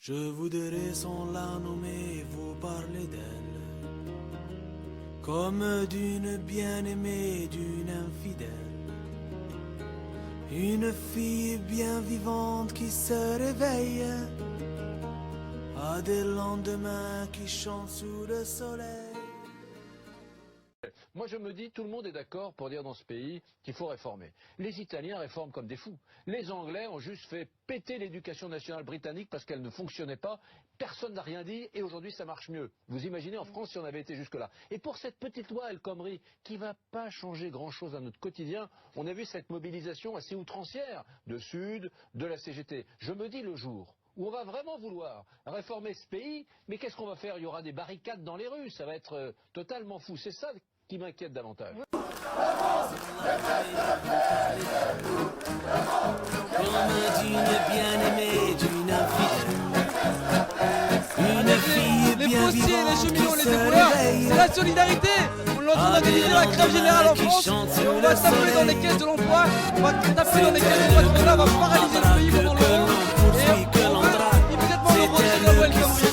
Je voudrais sans la nommer vous parler d'elle, comme d'une bien-aimée, d'une infidèle. Une fille bien vivante qui se réveille à des lendemains qui chantent sous le soleil. Moi je me dis, tout le monde est d'accord pour dire dans ce pays qu'il faut réformer. Les Italiens réforment comme des fous. Les Anglais ont juste fait péter l'éducation nationale britannique parce qu'elle ne fonctionnait pas. Personne n'a rien dit et aujourd'hui ça marche mieux. Vous imaginez en France si on avait été jusque-là. Et pour cette petite loi El Khomri qui ne va pas changer grand-chose à notre quotidien, on a vu cette mobilisation assez outrancière de Sud, de la CGT. Je me dis le jour où on va vraiment vouloir réformer ce pays, mais qu'est-ce qu'on va faire? Il y aura des barricades dans les rues, ça va être totalement fou. C'est ça qui m'inquiète davantage. Comme d'une bien-aimée, d'une infidèle. Une fille bien vivante les cheminots, qui les se éboueurs, réveille. c'est la solidarité. On a organisé la grève générale en France. Et on va taper dans les caisses de l'emploi, on va taper dans les caisses de l'emploi, on va paralyser le pays pendant longtemps. Et on veut immédiatement le retrait de la loi El Khomri.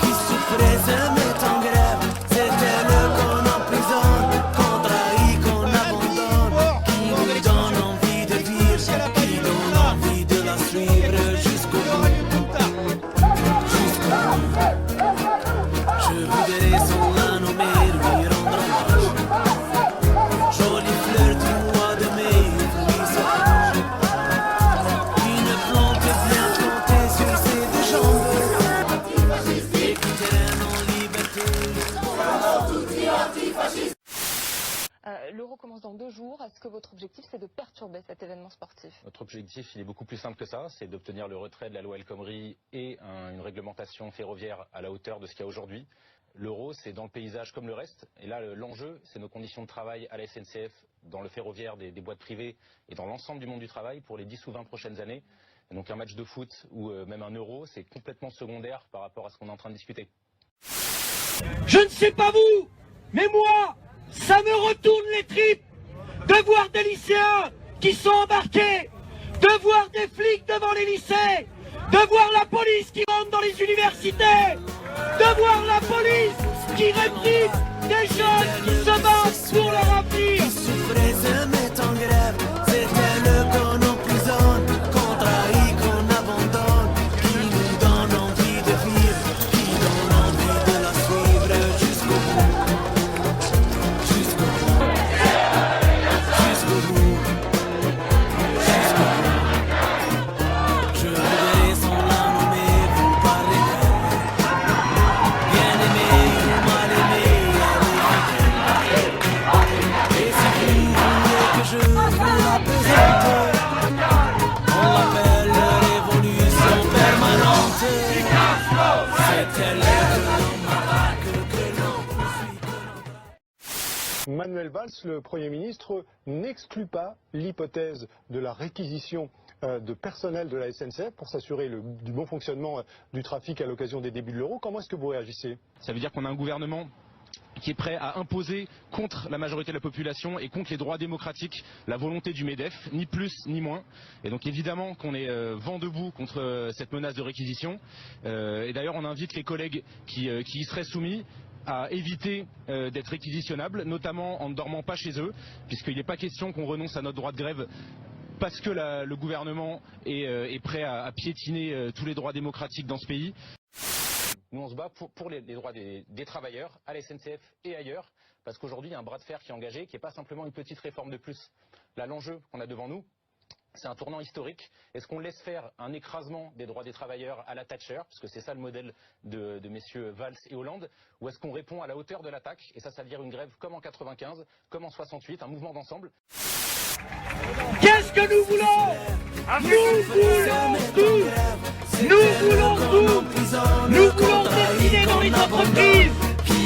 Qui souffrait se met en grève. C'est elle qu'on emprisonne, qu'on trahit, qu'on abandonne, qui nous donne envie de vivre, qui donne envie de la suivre jusqu'au bout. Jusqu'au bout. Je voudrais sans la nommer lui rendre hommage. Jolie fleur du mois de mai, fruit sauvage. Une plante bien plantée sur ses deux jambes. Et qui traîne en liberté. L'Euro commence dans 2 jours. Est-ce que votre objectif, c'est de perturber cet événement sportif? Notre objectif, il est beaucoup plus simple que ça, c'est d'obtenir le retrait de la loi El Khomri et une réglementation ferroviaire à la hauteur de ce qu'il y a aujourd'hui. L'euro, c'est dans le paysage comme le reste, et là, l'enjeu, c'est nos conditions de travail à la SNCF, dans le ferroviaire des boîtes privées et dans l'ensemble du monde du travail pour les 10 ou 20 prochaines années. Et donc un match de foot ou même un euro, c'est complètement secondaire par rapport à ce qu'on est en train de discuter. Je ne sais pas vous, mais moi, ça me retourne les tripes de voir des lycéens qui sont embarqués, de voir des flics devant les lycées, de voir la police qui rentre dans les universités, de voir la police qui réprime des jeunes qui se battent pour leur avenir. Qui souffrait se met en grève. C'est elle qu'on emprisonne, qu'on trahit, qu'on abandonne, qui nous donne envie de vivre, qui donne envie de la suivre jusqu'au bout. Jusqu'au bout. Jusqu'au bout. Jusqu'au bout. Je voudrais sans la nommer vous parler d'elle. Bien aimée ou mal aimée, elle est fidèle. Et si vous voulez que je vous la présente, on l'appelle révolution permanente. C'est elle que l'on matraque, que l'on poursuit, que l'on... Manuel Valls, le Premier ministre, n'exclut pas l'hypothèse de la réquisition de personnel de la SNCF pour s'assurer du bon fonctionnement du trafic à l'occasion des débuts de l'euro. Comment est-ce que vous réagissez? Ça veut dire qu'on a un gouvernement qui est prêt à imposer contre la majorité de la population et contre les droits démocratiques la volonté du MEDEF, ni plus ni moins. Et donc évidemment qu'on est vent debout contre cette menace de réquisition. Et d'ailleurs on invite les collègues qui y seraient soumis à éviter d'être réquisitionnables, notamment en ne dormant pas chez eux, puisqu'il n'est pas question qu'on renonce à notre droit de grève parce que le gouvernement est prêt à piétiner tous les droits démocratiques dans ce pays. Nous on se bat pour les droits des travailleurs à la SNCF et ailleurs, parce qu'aujourd'hui il y a un bras de fer qui est engagé, qui n'est pas simplement une petite réforme de plus. Là l'enjeu qu'on a devant nous, c'est un tournant historique. Est-ce qu'on laisse faire un écrasement des droits des travailleurs à la Thatcher, parce que c'est ça le modèle de messieurs Valls et Hollande, ou est-ce qu'on répond à la hauteur de l'attaque, et ça veut dire une grève comme en 95, comme en 68, un mouvement d'ensemble. Qu'est-ce que nous voulons? Nous voulons tout. Nous voulons tout. Nous voulons décider dans les entreprises.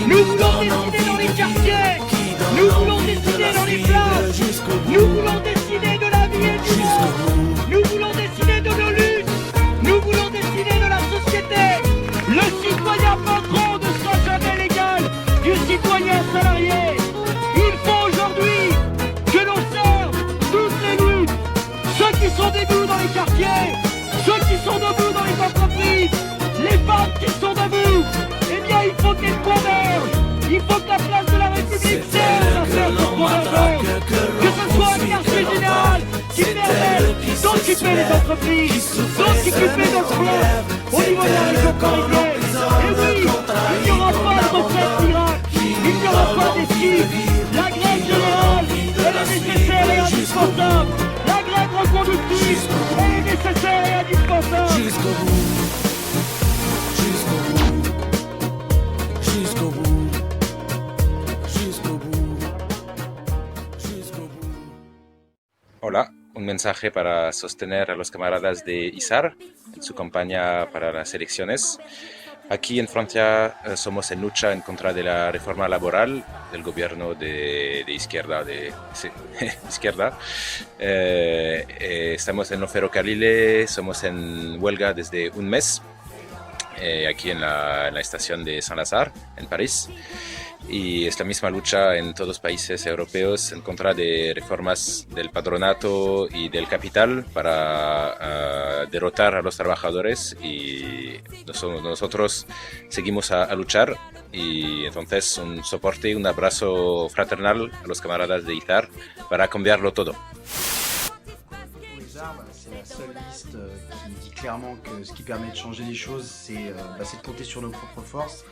Nous voulons décider dans les quartiers. Nous voulons décider dans les places. Nous voulons décider de la vie et du monde. Nous voulons décider de nos luttes. Nous voulons décider de la société. Le citoyen patron ne sera jamais l'égal du citoyen salarié. Il faut aujourd'hui que l'on serve toutes les luttes. Ceux qui sont debout dans les quartiers, ceux qui sont debout dans les entreprises. s'occuper des entreprises, s'occuper de l'emploi au niveau de la région parisienne. Et oui, il n'y aura pas de retraite miracle, il n'y aura pas d'esquive. La grève générale, elle est nécessaire et indispensable. La grève reconductive, elle est nécessaire et indispensable. Jusqu'au bout, jusqu'au bout, jusqu'au bout, jusqu'au bout, jusqu'au bout. Hola, un mensaje para sostener a los camaradas de ISAR en su campaña para las elecciones. Aquí en Francia somos en lucha en contra de la reforma laboral del gobierno de izquierda. Izquierda. Estamos en los ferrocarriles, somos en huelga desde un mes, aquí en la estación de Saint-Lazare, en París. Y es la misma lucha en todos los países europeos en contra de reformas del patronato y del capital para derrotar a los trabajadores, y nosotros seguimos a luchar. Y entonces un soporte y un abrazo fraternal a los camaradas de ISAR para cambiarlo todo. C'est la seule liste qui dit clairement que ce qui permet de changer les choses, c'est de compter sur nos propres forces.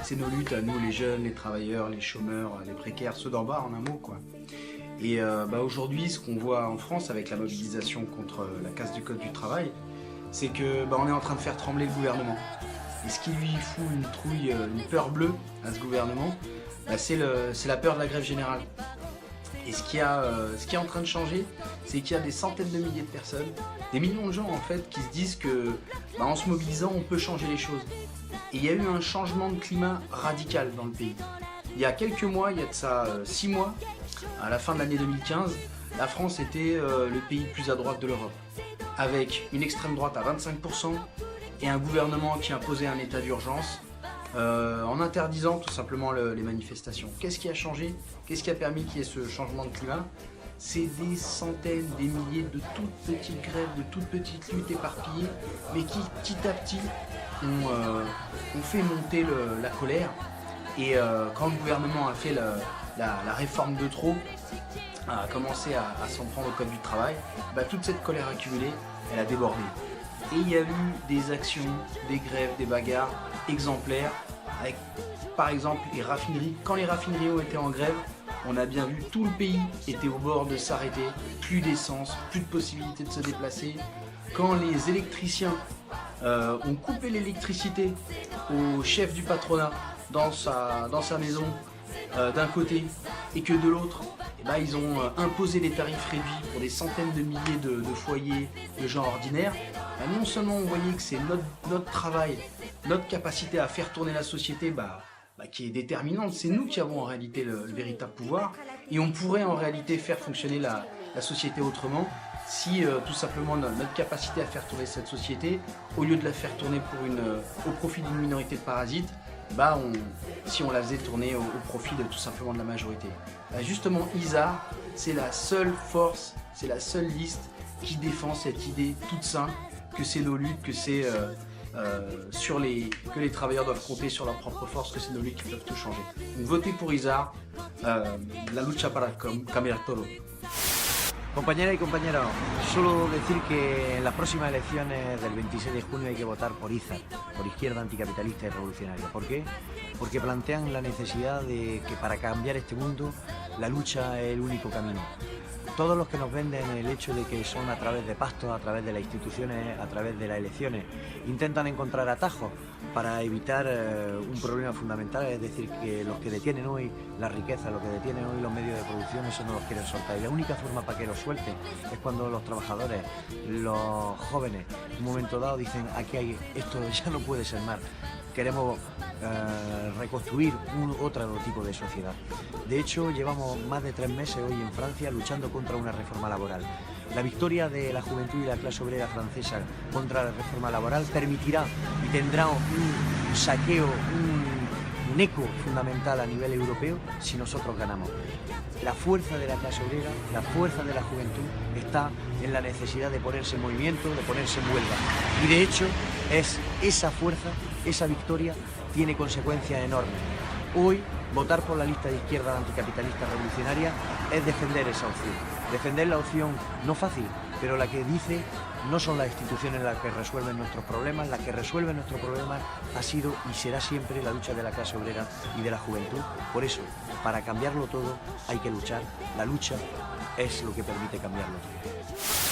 C'est nos luttes à nous, les jeunes, les travailleurs, les chômeurs, les précaires, ceux d'en bas en un mot, quoi. Et aujourd'hui, ce qu'on voit en France avec la mobilisation contre la casse du code du travail, c'est que on est en train de faire trembler le gouvernement. Et ce qui lui fout une trouille, une peur bleue à ce gouvernement, c'est la peur de la grève générale. Et ce qui est en train de changer, c'est qu'il y a des centaines de milliers de personnes, des millions de gens en fait, qui se disent que en se mobilisant, on peut changer les choses. Et il y a eu un changement de climat radical dans le pays. Il y a quelques mois, il y a de ça 6 mois, à la fin de l'année 2015, la France était le pays le plus à droite de l'Europe, avec une extrême droite à 25% et un gouvernement qui imposait un état d'urgence, en interdisant tout simplement les manifestations. Qu'est-ce qui a changé? Qu'est-ce qui a permis qu'il y ait ce changement de climat? C'est des centaines, des milliers de toutes petites grèves, de toutes petites luttes éparpillées, mais qui, petit à petit, ont fait monter la colère. Et quand le gouvernement a fait la réforme de trop, a commencé à s'en prendre au code du travail, toute cette colère accumulée, elle a débordé. Et il y a eu des actions, des grèves, des bagarres exemplaires avec, par exemple, les raffineries. Quand les raffineries ont été en grève, on a bien vu, tout le pays était au bord de s'arrêter, plus d'essence, plus de possibilité de se déplacer. Quand les électriciens ont coupé l'électricité au chef du patronat dans sa maison d'un côté, et que de l'autre, ils ont imposé des tarifs réduits pour des centaines de milliers de foyers de gens ordinaires, non seulement on voyait que c'est notre travail, notre capacité à faire tourner la société qui est déterminante, c'est nous qui avons en réalité le véritable pouvoir, et on pourrait en réalité faire fonctionner la société autrement si tout simplement notre capacité à faire tourner cette société, au lieu de la faire tourner au profit d'une minorité de parasites, si on la faisait tourner au profit de tout simplement de la majorité. Justement, ISAR, c'est la seule force, c'est la seule liste qui défend cette idée toute simple que c'est nos luttes, que c'est que les travailleurs doivent compter sur leur propre force, que c'est nos luttes qui peuvent tout changer. Donc votez pour ISAR, la lucha para cambiar todo. Compañeras y compañeros, solo decir que en las próximas elecciones del 26 de junio hay que votar por ISAR, por Izquierda Anticapitalista y Revolucionaria. ¿Por qué? Porque plantean la necesidad de que para cambiar este mundo la lucha es el único camino. Todos los que nos venden el hecho de que son a través de pactos, a través de las instituciones, a través de las elecciones, intentan encontrar atajos para evitar un problema fundamental, es decir, que los que detienen hoy la riqueza, los que detienen hoy los medios de producción, eso no los quieren soltar. Y la única forma para que los suelten es cuando los trabajadores, los jóvenes, en un momento dado dicen, aquí hay, esto ya no puede ser más. Queremos reconstruir otro tipo de sociedad. De hecho, llevamos más de 3 meses hoy en Francia luchando contra una reforma laboral. La victoria de la juventud y la clase obrera francesa contra la reforma laboral permitirá y tendrá un saqueo, un eco fundamental a nivel europeo si nosotros ganamos. La fuerza de la clase obrera, la fuerza de la juventud está en la necesidad de ponerse en movimiento, de ponerse en huelga. Y de hecho, es esa fuerza, esa victoria, tiene consecuencias enormes. Hoy, votar por la lista de Izquierda Anticapitalista Revolucionaria es defender esa opción. Defender la opción no fácil, pero la que dice no son las instituciones las que resuelven nuestros problemas, la que resuelve nuestros problemas ha sido y será siempre la lucha de la clase obrera y de la juventud. Por eso, para cambiarlo todo hay que luchar, la lucha es lo que permite cambiarlo todo.